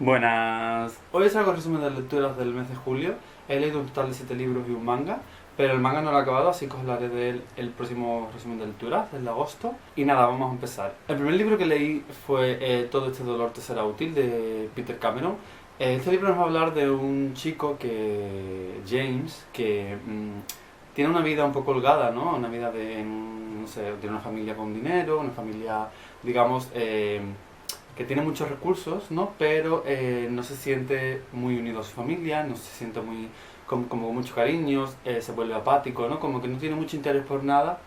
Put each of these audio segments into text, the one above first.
Buenas. Hoy os hago resumen de lecturas del mes de julio. He leído un total de 7 libros y un manga, pero el manga no lo he acabado, así que os hablaré de él el próximo resumen de lecturas, del de agosto. Y nada, vamos a empezar. El primer libro que leí fue Todo este dolor te será útil, de Peter Cameron. Este libro nos va a hablar de un chico James, que tiene una vida un poco holgada, ¿no? Una vida no sé, tiene una familia con dinero, una familia, digamos, que tiene muchos recursos, ¿no? Pero no se siente muy unido a su familia, no se siente muy como con mucho cariño, se vuelve apático, ¿no? Como que no tiene mucho interés por nada,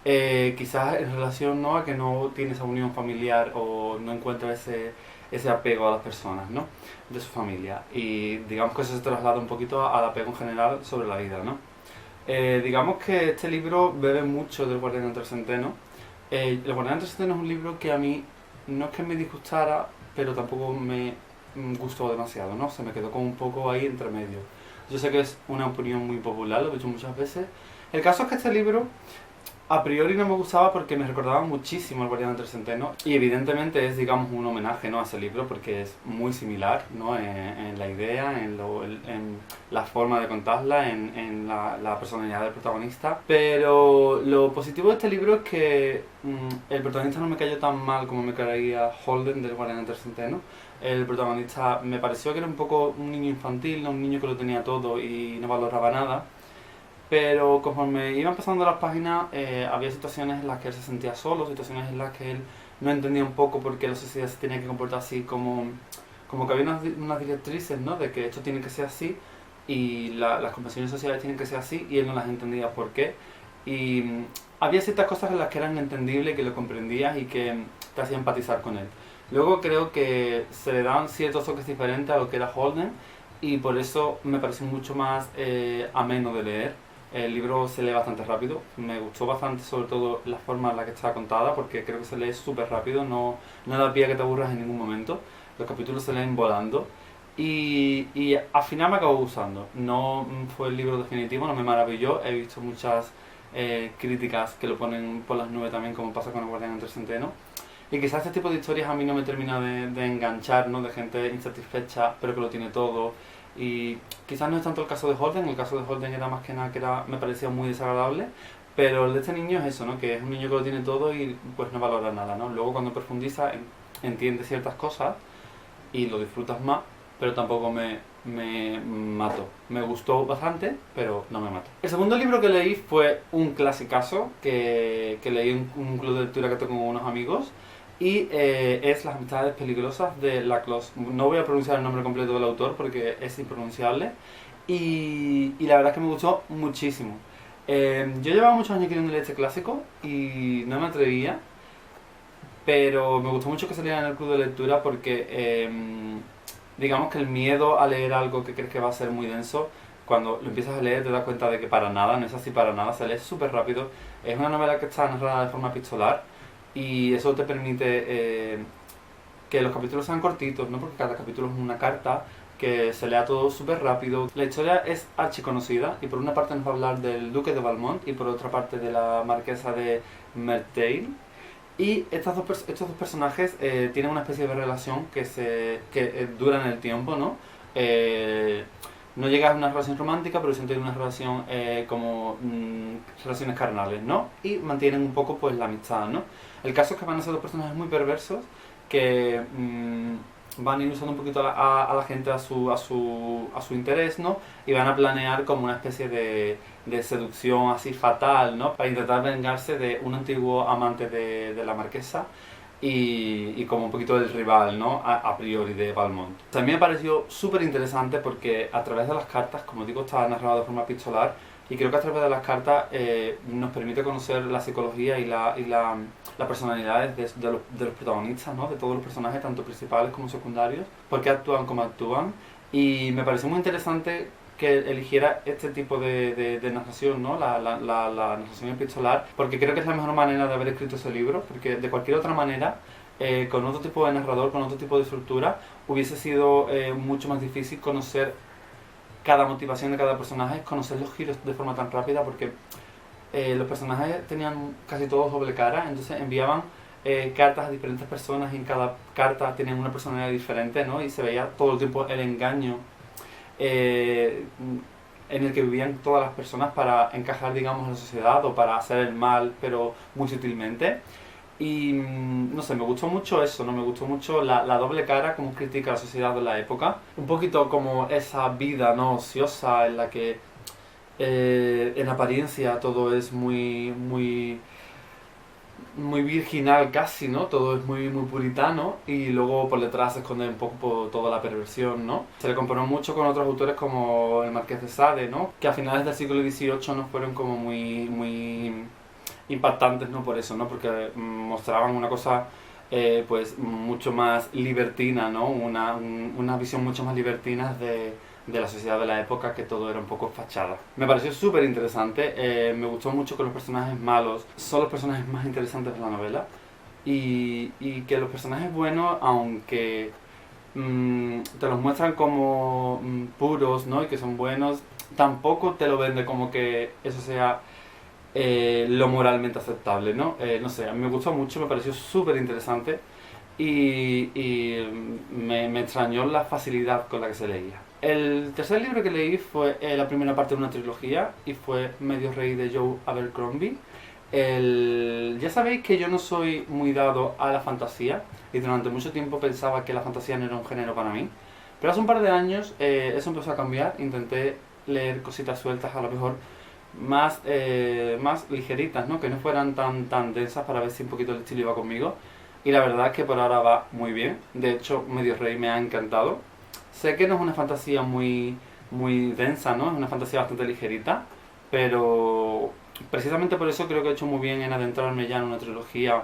quizás en relación, ¿no?, a que no tiene esa unión familiar o no encuentra ese apego a las personas, ¿no?, de su familia. Y digamos que eso se traslada un poquito al apego en general sobre la vida, ¿no? Digamos que este libro bebe mucho del Guardián del Centeno. El Guardián del Centeno es un libro que a mí no es que me disgustara, pero tampoco me gustó demasiado, ¿no? Se me quedó como un poco ahí entre medio. Yo sé que es una opinión muy popular, lo he dicho muchas veces. El caso es que este libro a priori no me gustaba porque me recordaba muchísimo al Guardián del Centeno, y evidentemente es, digamos, un homenaje, ¿no?, a ese libro, porque es muy similar, ¿no?, en la idea, en la forma de contarla, en la personalidad del protagonista. Pero lo positivo de este libro es que el protagonista no me cayó tan mal como me caería Holden del Guardián del Centeno. El protagonista me pareció que era un poco un niño infantil, ¿no?, un niño que lo tenía todo y no valoraba nada. Pero conforme iban pasando las páginas, había situaciones en las que él se sentía solo, situaciones en las que él no entendía un poco por qué la sociedad se tenía que comportar así, como que había unas directrices, ¿no?, de que esto tiene que ser así y las convenciones sociales tienen que ser así, y él no las entendía por qué. Y había ciertas cosas en las que eran entendibles, que lo comprendías y que te hacían empatizar con él. Luego creo que se le dan ciertos toques diferentes a lo que era Holden, y por eso me pareció mucho más ameno de leer. El libro se lee bastante rápido, me gustó bastante sobre todo la forma en la que está contada, porque creo que se lee súper rápido, no da pie a que te aburras en ningún momento, los capítulos se leen volando, y al final me acabó gustando. No fue el libro definitivo, no me maravilló, he visto muchas críticas que lo ponen por las nubes también, como pasa con el Guardián del Centeno, y quizás este tipo de historias a mí no me termina de enganchar, ¿no?, de gente insatisfecha pero que lo tiene todo. Y quizás no es tanto el caso de Holden, el caso de Holden era más que nada que me parecía muy desagradable, pero el de este niño es eso, ¿no?, que es un niño que lo tiene todo y pues no valora nada, ¿no? Luego cuando profundiza entiende ciertas cosas y lo disfrutas más, pero tampoco me mató. Me gustó bastante, pero no me mató. El segundo libro que leí fue un clasicazo que leí en un club de lectura que tengo con unos amigos, y es Las amistades peligrosas de Laclos. No voy a pronunciar el nombre completo del autor porque es impronunciable, y la verdad es que me gustó muchísimo. Yo llevaba muchos años queriendo leer este clásico y no me atrevía, pero me gustó mucho que saliera en el club de lectura porque digamos que el miedo a leer algo que crees que va a ser muy denso, cuando lo empiezas a leer te das cuenta de que para nada, no es así para nada, se lee súper rápido. Es una novela que está narrada de forma epistolar, y eso te permite que los capítulos sean cortitos, ¿no?, porque cada capítulo es una carta, que se lea todo súper rápido. La historia es archiconocida, y por una parte nos va a hablar del duque de Valmont y por otra parte de la marquesa de Merteuil. Y estos dos personajes tienen una especie de relación que dura en el tiempo, ¿no? No llega a una relación romántica, pero sí tienen una relación como relaciones carnales, ¿no? Y mantienen un poco pues la amistad, ¿no? El caso es que van a ser dos personajes muy perversos que van a ir usando un poquito a la gente a su interés, ¿no? Y van a planear como una especie de seducción así fatal, ¿no?, para intentar vengarse de un antiguo amante de la marquesa, y como un poquito del rival, ¿no?, a priori de Valmont. También me pareció súper interesante porque a través de las cartas, como digo, está narrado de forma epistolar, y creo que a través de las cartas nos permite conocer la psicología y la personalidad de los protagonistas, ¿no?, de todos los personajes, tanto principales como secundarios, por qué actúan como actúan. Y me pareció muy interesante que eligiera este tipo de narración, ¿no?, la narración epistolar, porque creo que es la mejor manera de haber escrito ese libro, porque de cualquier otra manera, con otro tipo de narrador, con otro tipo de estructura, hubiese sido mucho más difícil conocer cada motivación de cada personaje, conocer los giros de forma tan rápida, porque los personajes tenían casi todos doble cara, entonces enviaban cartas a diferentes personas y en cada carta tenían una personalidad diferente, ¿no? Y se veía todo el tiempo el engaño eh, en el que vivían todas las personas para encajar, digamos, en la sociedad o para hacer el mal, pero muy sutilmente. Y no sé, me gustó mucho eso, ¿no? Me gustó mucho la doble cara, como critica la sociedad de la época. Un poquito como esa vida, ¿no? Ociosa en la que en apariencia todo es muy virginal casi, ¿no? Todo es muy puritano y luego por detrás se esconde un poco por toda la perversión, ¿no? Se le comparó mucho con otros autores como el Marqués de Sade, ¿no? Que a finales del siglo XVIII no fueron como muy impactantes, ¿no? Por eso, ¿no? Porque mostraban una cosa pues mucho más libertina, ¿no? Una visión mucho más libertina de la sociedad de la época, que todo era un poco fachada. Me pareció súper interesante, me gustó mucho que los personajes malos son los personajes más interesantes de la novela y que los personajes buenos, aunque te los muestran como puros, ¿no? Y que son buenos, tampoco te lo vende como que eso sea lo moralmente aceptable, ¿no? No sé, a mí me gustó mucho, me pareció súper interesante y me extrañó la facilidad con la que se leía. El tercer libro que leí fue la primera parte de una trilogía y fue Medio Rey de Joe Abercrombie. Ya sabéis que yo no soy muy dado a la fantasía y durante mucho tiempo pensaba que la fantasía no era un género para mí. Pero hace un par de años eso empezó a cambiar, intenté leer cositas sueltas a lo mejor más ligeritas, ¿no? Que no fueran tan densas para ver si un poquito el estilo iba conmigo. Y la verdad es que por ahora va muy bien. De hecho, Medio Rey me ha encantado. Sé que no es una fantasía muy densa, ¿no? Es una fantasía bastante ligerita, pero precisamente por eso creo que he hecho muy bien en adentrarme ya en una trilogía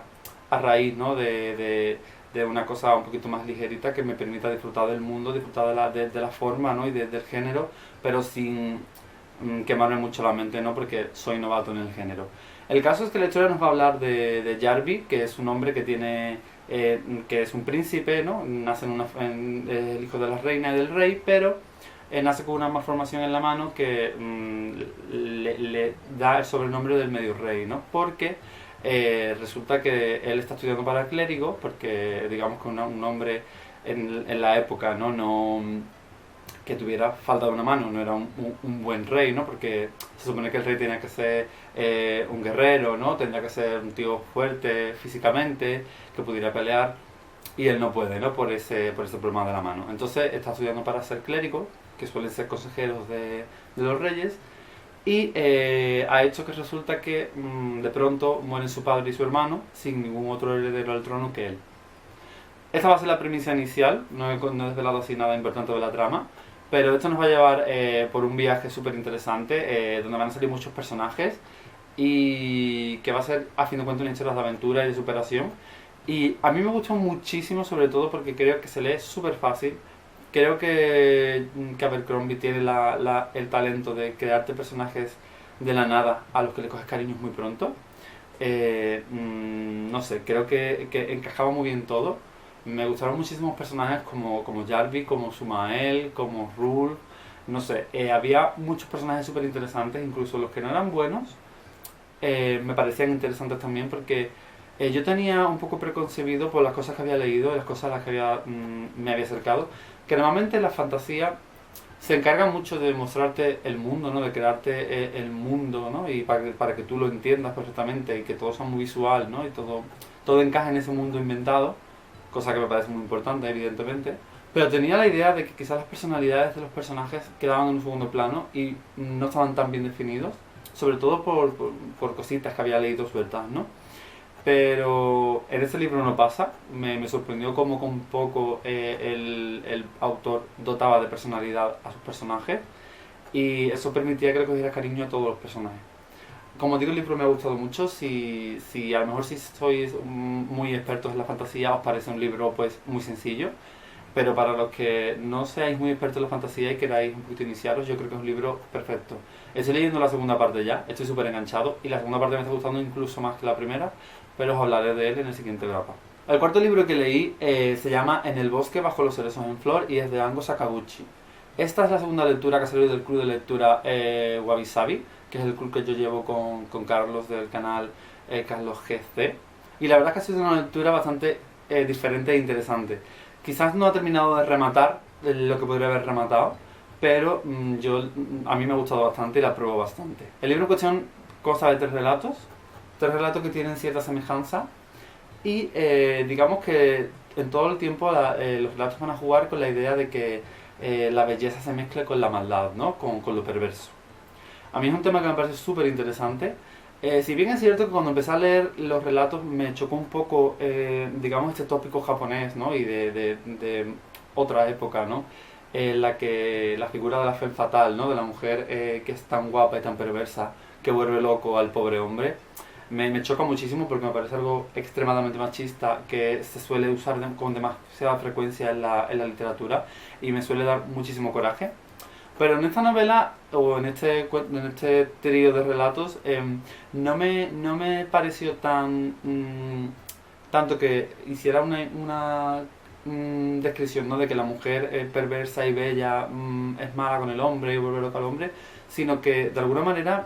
a raíz, ¿no? de una cosa un poquito más ligerita que me permita disfrutar del mundo, disfrutar de la forma, ¿no? Y del género, pero sin quemarme mucho la mente, ¿no? Porque soy novato en el género. El caso es que la historia nos va a hablar de Jarvis, que es un hombre que tiene que es un príncipe, ¿no? Nace el hijo de la reina y del rey, pero nace con una malformación en la mano que le da el sobrenombre del medio rey, ¿no? Porque resulta que él está estudiando para clérigo, porque digamos que un hombre en la época, ¿no? Que tuviera falta de una mano, no era un buen rey, ¿no? Porque se supone que el rey tenía que ser un guerrero, ¿no? Tendría que ser un tío fuerte físicamente, que pudiera pelear, y él no puede, ¿no? Por ese problema de la mano. Entonces está estudiando para ser clérigo, que suelen ser consejeros de los reyes, y ha hecho que resulta que de pronto mueren su padre y su hermano, sin ningún otro heredero al trono que él. Esta va a ser la premisa inicial, no he desvelado así nada importante de la trama, pero esto nos va a llevar por un viaje súper interesante, donde van a salir muchos personajes y que va a ser, a fin de cuentas, una historia de aventura y de superación. Y a mí me gustó muchísimo, sobre todo porque creo que se lee súper fácil. Creo que Abercrombie tiene el talento de crearte personajes de la nada a los que le coges cariños muy pronto. No sé, creo que encajaba muy bien todo. Me gustaron muchísimos personajes como Jarvis, como Sumael, como Rule. No sé, había muchos personajes súper interesantes, incluso los que no eran buenos me parecían interesantes también porque yo tenía un poco preconcebido por las cosas que había leído, las cosas a las que me había acercado, que normalmente la fantasía se encarga mucho de mostrarte el mundo, ¿no? De crearte el mundo, ¿no? Y para que tú lo entiendas perfectamente y que todo sea muy visual, ¿no? Y todo encaja en ese mundo inventado, cosa que me parece muy importante, evidentemente. Pero tenía la idea de que quizás las personalidades de los personajes quedaban en un segundo plano y no estaban tan bien definidos, sobre todo por cositas que había leído sueltas, ¿no? Pero en este libro no pasa, me sorprendió cómo con poco el autor dotaba de personalidad a sus personajes y eso permitía que le cogiera cariño a todos los personajes. Como digo, el libro me ha gustado mucho, si a lo mejor si sois muy expertos en la fantasía os parece un libro pues muy sencillo, pero para los que no seáis muy expertos en la fantasía y queráis un poquito iniciaros, yo creo que es un libro perfecto. Estoy leyendo la segunda parte ya, estoy súper enganchado y la segunda parte me está gustando incluso más que la primera, pero os hablaré de él en el siguiente grapa. El cuarto libro que leí se llama En el bosque bajo los cerezos en flor y es de Ango Sakaguchi. Esta es la segunda lectura que ha salido del club de lectura Wabi Sabi, que es el club que yo llevo con Carlos del canal Carlos GC. y la verdad es que ha sido una lectura bastante diferente e interesante. Quizás no ha terminado de rematar lo que podría haber rematado, pero a mí me ha gustado bastante y la apruebo bastante. El libro en cuestión consta de tres relatos que tienen cierta semejanza y digamos que en todo el tiempo los relatos van a jugar con la idea de que la belleza se mezcle con la maldad, ¿no? Con lo perverso. A mí es un tema que me parece súper interesante. Si bien es cierto que cuando empecé a leer los relatos me chocó un poco, digamos, este tópico japonés, ¿no? Y de otra época, ¿no? En la que la figura de la femme fatal, ¿no? De la mujer que es tan guapa y tan perversa que vuelve loco al pobre hombre. Me choca muchísimo porque me parece algo extremadamente machista que se suele usar con demasiada frecuencia en la literatura y me suele dar muchísimo coraje. Pero en esta novela, o en este trío de relatos, no me pareció tanto que hiciera una descripción, ¿no? De que la mujer perversa y bella es mala con el hombre y vuelve loca al hombre, sino que de alguna manera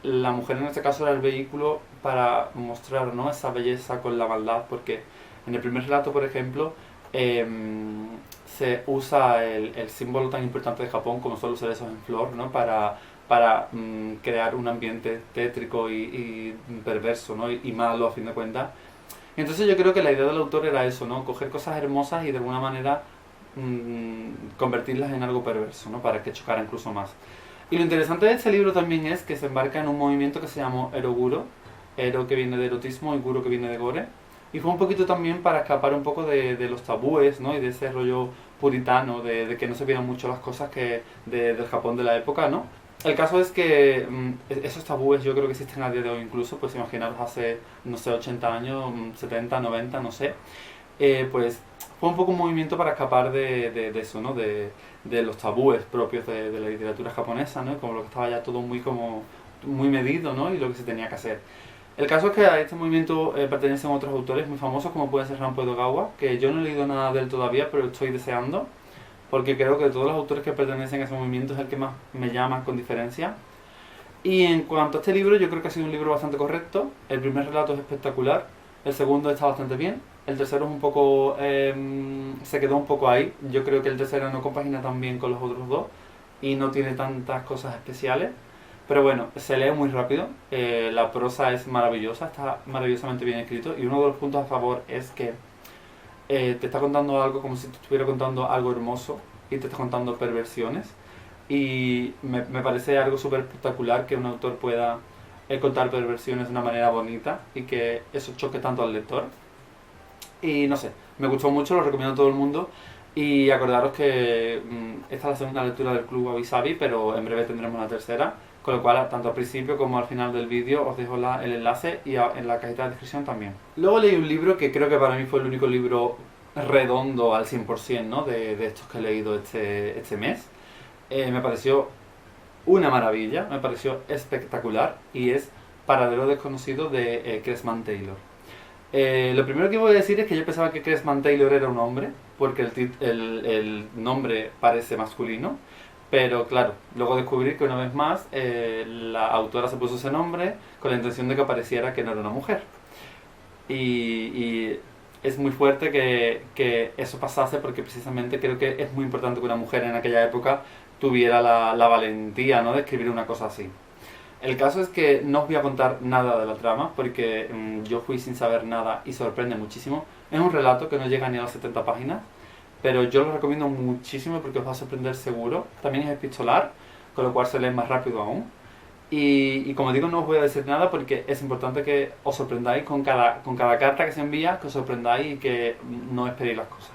la mujer en este caso era el vehículo para mostrar, ¿no? Esa belleza con la maldad, porque en el primer relato, por ejemplo, se usa el símbolo tan importante de Japón como son los cerezos en flor, ¿no? Para crear un ambiente tétrico y perverso, ¿no? Y malo a fin de cuentas. Entonces yo creo que la idea del autor era eso, ¿no? Coger cosas hermosas y de alguna manera convertirlas en algo perverso, ¿no? Para que chocara incluso más. Y lo interesante de este libro también es que se embarca en un movimiento que se llamó eroguro, ero que viene de erotismo y guro que viene de gore. Y fue un poquito también para escapar un poco de los tabúes, ¿no? Y de ese rollo puritano, de que no se vieran mucho las cosas del Japón de la época, ¿no? El caso es que esos tabúes yo creo que existen a día de hoy incluso, pues imaginaros hace, no sé, 80 años, 70, 90, no sé. Pues fue un poco un movimiento para escapar de eso, ¿no? De los tabúes propios de la literatura japonesa, ¿no? Como lo que estaba ya todo muy medido, ¿no? Y lo que se tenía que hacer. El caso es que a este movimiento pertenecen otros autores muy famosos como puede ser Ranpo Edogawa, que yo no he leído nada de él todavía, pero estoy deseando, porque creo que de todos los autores que pertenecen a ese movimiento es el que más me llama con diferencia. Y en cuanto a este libro, yo creo que ha sido un libro bastante correcto. El primer relato es espectacular, el segundo está bastante bien, el tercero es un poco se quedó un poco ahí. Yo creo que el tercero no compagina tan bien con los otros dos y no tiene tantas cosas especiales. Pero bueno, se lee muy rápido, la prosa es maravillosa, está maravillosamente bien escrito y uno de los puntos a favor es que te está contando algo como si te estuviera contando algo hermoso y te está contando perversiones y me parece algo súper espectacular que un autor pueda contar perversiones de una manera bonita y que eso choque tanto al lector. Y no sé, me gustó mucho, lo recomiendo a todo el mundo. Y acordaros que esta es la segunda lectura del Club Wabi Sabi, pero en breve tendremos la tercera. Con lo cual, tanto al principio como al final del vídeo os dejo el enlace y en la cajita de descripción también. Luego leí un libro que creo que para mí fue el único libro redondo al 100%, ¿no? de estos que he leído este mes. Me pareció una maravilla, me pareció espectacular y es Paradero Desconocido de Cressman Taylor. Lo primero que voy a decir es que yo pensaba que Cressman Taylor era un hombre, porque el nombre parece masculino, pero claro, luego descubrí que una vez más la autora se puso ese nombre con la intención de que pareciera que no era una mujer. Y es muy fuerte que eso pasase porque precisamente creo que es muy importante que una mujer en aquella época tuviera la valentía, ¿no? De escribir una cosa así. El caso es que no os voy a contar nada de la trama porque yo fui sin saber nada y sorprende muchísimo. Es un relato que no llega ni a las 70 páginas, pero yo lo recomiendo muchísimo porque os va a sorprender seguro. También es epistolar, con lo cual se lee más rápido aún. Y como digo, no os voy a decir nada porque es importante que os sorprendáis con cada carta que se envía, que os sorprendáis y que no esperéis las cosas.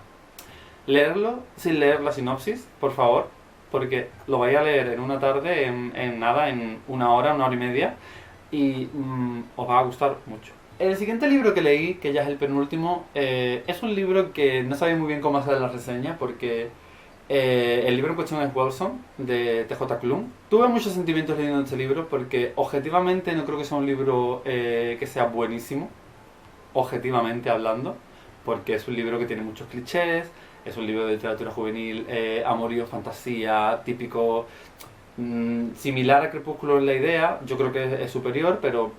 Leerlo sin leer la sinopsis, por favor, porque lo vais a leer en una tarde, en una hora y media, y os va a gustar mucho. El siguiente libro que leí, que ya es el penúltimo, es un libro que no sabía muy bien cómo hacer la reseña, porque el libro en cuestión es Wolfson, de T.J. Klum. Tuve muchos sentimientos leyendo este libro, porque objetivamente no creo que sea un libro que sea buenísimo, objetivamente hablando, porque es un libro que tiene muchos clichés. Es un libro de literatura juvenil, amorío, fantasía, típico, similar a Crepúsculo en la idea. Yo creo que es superior, pero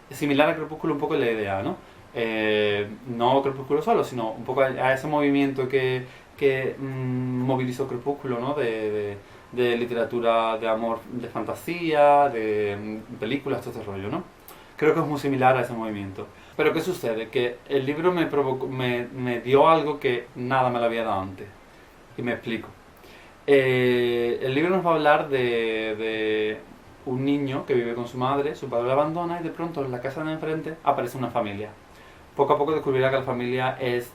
similar a Crepúsculo un poco en la idea, ¿no? no Crepúsculo solo, sino un poco a ese movimiento que movilizó Crepúsculo, ¿no? De literatura de amor, de fantasía, de películas, todo ese rollo, ¿no? Creo que es muy similar a ese movimiento. Pero ¿qué sucede? Que el libro me dio algo que nada me lo había dado antes. Y me explico. El libro nos va a hablar de un niño que vive con su madre, su padre la abandona y de pronto en la casa de enfrente aparece una familia. Poco a poco descubrirá que la familia es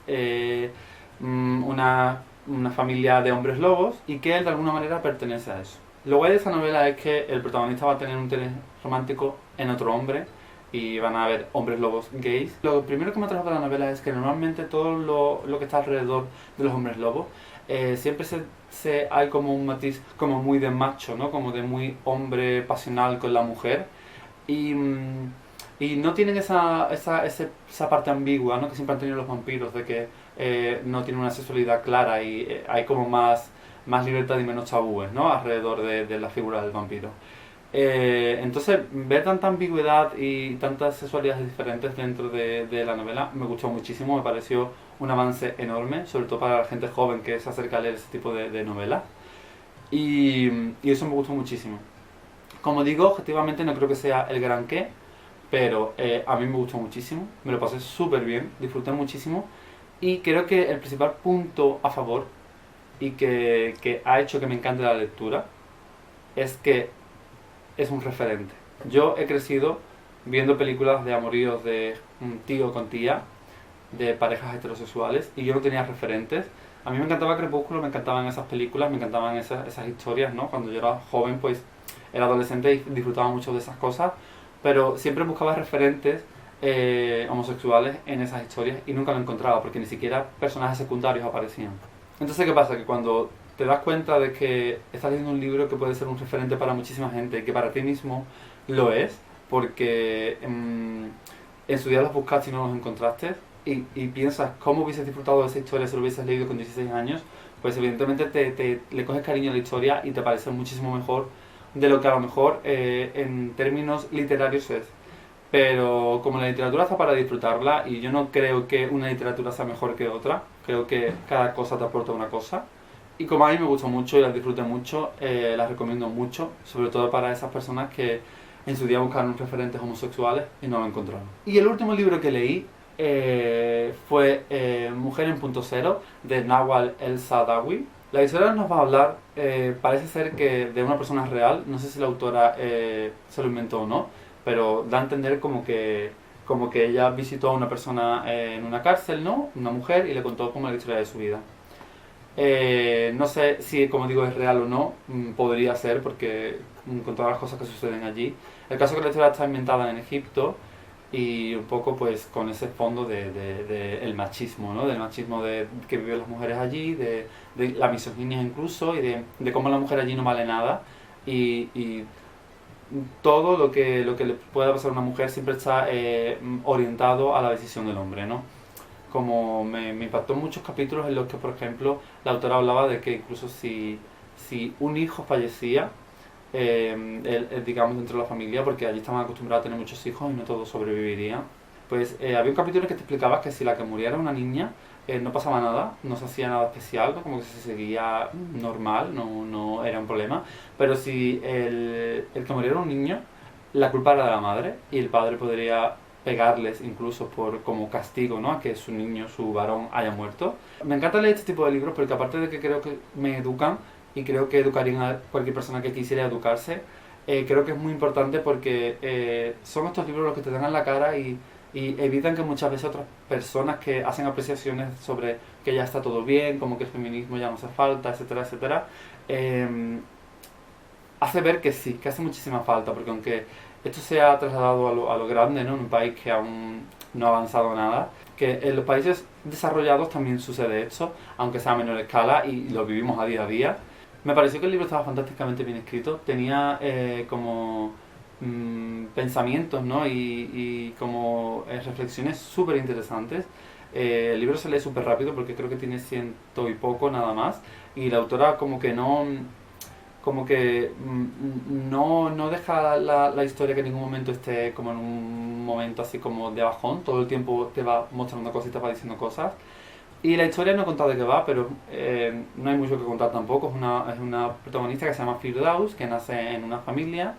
una familia de hombres lobos y que él de alguna manera pertenece a eso. Lo guay de esta novela es que el protagonista va a tener un interés romántico en otro hombre y van a haber hombres lobos gays. Lo primero que me atrajo de la novela es que normalmente todo lo que está alrededor de los hombres lobos siempre hay como un matiz como muy de macho, ¿no? Como de muy hombre pasional con la mujer y, y no tienen esa parte ambigua, ¿no? Que siempre han tenido los vampiros, de que no tienen una sexualidad clara y hay como más libertad y menos tabúes, ¿no? Alrededor de la figura del vampiro. Entonces, ver tanta ambigüedad y tantas sexualidades diferentes dentro de la novela me gustó muchísimo, me pareció un avance enorme, sobre todo para la gente joven que se acerca a leer ese tipo de novelas. Y eso me gustó muchísimo. Como digo, objetivamente no creo que sea el gran qué, pero a mí me gustó muchísimo, me lo pasé súper bien, disfruté muchísimo y creo que el principal punto a favor y que ha hecho que me encante la lectura es que es un referente. Yo he crecido viendo películas de amoríos de un tío con tía, de parejas heterosexuales, y yo no tenía referentes. A mí me encantaba Crepúsculo, me encantaban esas películas, me encantaban esas historias, ¿no? Cuando yo era joven, pues era adolescente y disfrutaba mucho de esas cosas, pero siempre buscaba referentes homosexuales en esas historias y nunca lo encontraba, porque ni siquiera personajes secundarios aparecían. Entonces, ¿qué pasa? Que cuando te das cuenta de que estás leyendo un libro que puede ser un referente para muchísima gente y que para ti mismo lo es, porque en su día los buscaste y no los encontraste, y piensas cómo hubieses disfrutado de esa historia si lo hubieses leído con 16 años, pues evidentemente le coges cariño a la historia y te parece muchísimo mejor de lo que a lo mejor en términos literarios es. Pero como la literatura está para disfrutarla, y yo no creo que una literatura sea mejor que otra, creo que cada cosa te aporta una cosa. Y como a mí me gustó mucho y las disfruté mucho, las recomiendo mucho, sobre todo para esas personas que en su día buscaron referentes homosexuales y no lo encontraron. Y el último libro que leí fue Mujer en Punto Cero, de Nawal El-Saadawi. La historia nos va a hablar, parece ser que de una persona real, no sé si la autora se lo inventó o no, pero da a entender como que ella visitó a una persona en una cárcel, ¿no? Una mujer, y le contó como la historia de su vida. No sé si, como digo, es real o no, podría ser, porque con todas las cosas que suceden allí. El caso es que la historia está inventada en Egipto y un poco pues con ese fondo de el machismo, ¿no? Del machismo que viven las mujeres allí, de la misoginia incluso, y de cómo la mujer allí no vale nada. Y todo lo que le pueda pasar a una mujer siempre está orientado a la decisión del hombre, ¿no? Como me impactó en muchos capítulos en los que, por ejemplo, la autora hablaba de que incluso si un hijo fallecía, digamos, dentro de la familia, porque allí estaban acostumbrados a tener muchos hijos y no todos sobrevivirían, pues había un capítulo en que te explicaba que si la que muriera era una niña, no pasaba nada, no se hacía nada especial, ¿no? Como que se seguía normal, no era un problema, pero si el que muriera era un niño, la culpa era de la madre y el padre podría pegarles incluso como castigo, ¿no? A que su niño, su varón, haya muerto. Me encanta leer este tipo de libros porque aparte de que creo que me educan y creo que educarían a cualquier persona que quisiera educarse, creo que es muy importante porque son estos libros los que te dan en la cara y evitan que muchas veces otras personas que hacen apreciaciones sobre que ya está todo bien, como que el feminismo ya no hace falta, etcétera, etcétera, hace ver que sí, que hace muchísima falta, porque aunque esto se ha trasladado a lo grande, ¿no? En un país que aún no ha avanzado nada, que en los países desarrollados también sucede esto, aunque sea a menor escala, y lo vivimos a día. Me pareció que el libro estaba fantásticamente bien escrito, tenía como pensamientos, ¿no? y como reflexiones súper interesantes. El libro se lee súper rápido porque creo que tiene ciento y poco nada más, y la autora como que como que no deja la historia que en ningún momento esté como en un momento así como de bajón, todo el tiempo te va mostrando cosas y te va diciendo cosas. Y la historia no he contado de qué va, pero no hay mucho que contar tampoco. Es una protagonista que se llama Firdaus, que nace en una familia,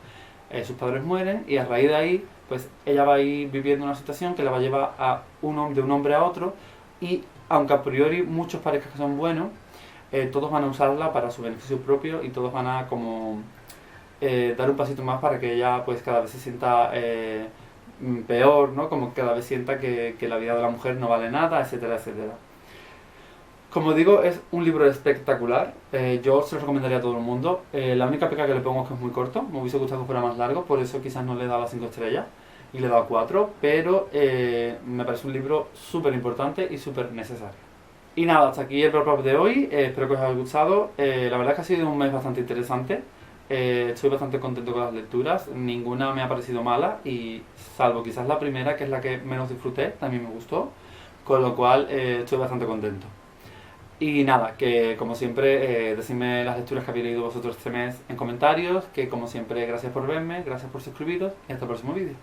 sus padres mueren y a raíz de ahí, pues ella va a ir viviendo una situación que la va a llevar de un hombre a otro y aunque a priori muchos parezcan que son buenos, todos van a usarla para su beneficio propio y todos van a como dar un pasito más para que ella pues cada vez se sienta peor, ¿no? Como que cada vez sienta que la vida de la mujer no vale nada, etcétera, etcétera. Como digo, es un libro espectacular. Yo se lo recomendaría a todo el mundo. La única pega que le pongo es que es muy corto. Me hubiese gustado que fuera más largo, por eso quizás no le he dado las 5 estrellas y le he dado 4. Pero me parece un libro súper importante y súper necesario. Y nada, hasta aquí el wrap-up de hoy. Espero que os haya gustado. La verdad es que ha sido un mes bastante interesante. Estoy bastante contento con las lecturas. Ninguna me ha parecido mala y salvo quizás la primera, que es la que menos disfruté, también me gustó. Con lo cual estoy bastante contento. Y nada, que como siempre, decidme las lecturas que habéis leído vosotros este mes en comentarios, que como siempre, gracias por verme, gracias por suscribiros y hasta el próximo vídeo.